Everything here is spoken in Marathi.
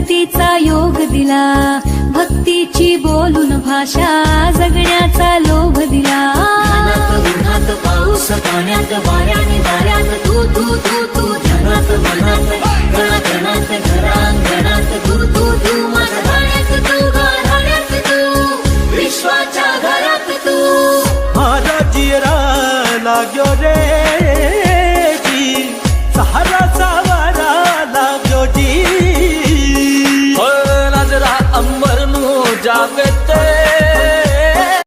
भक्तीचा योग दिला, भक्तीची बोलून भाषा जगण्याचा लोभ दिला. उन्हात पाऊस पाण्यात वाऱ्याने दाऱ्यात तू तू तू तू ध्यानात मनात कणाकणात घरांगणात तू तू तू माझ्या गाण्यात तू गाण्यात तू विश्वाच्या घरात तू. माझा जियरा लाग्यो रे जी सहारा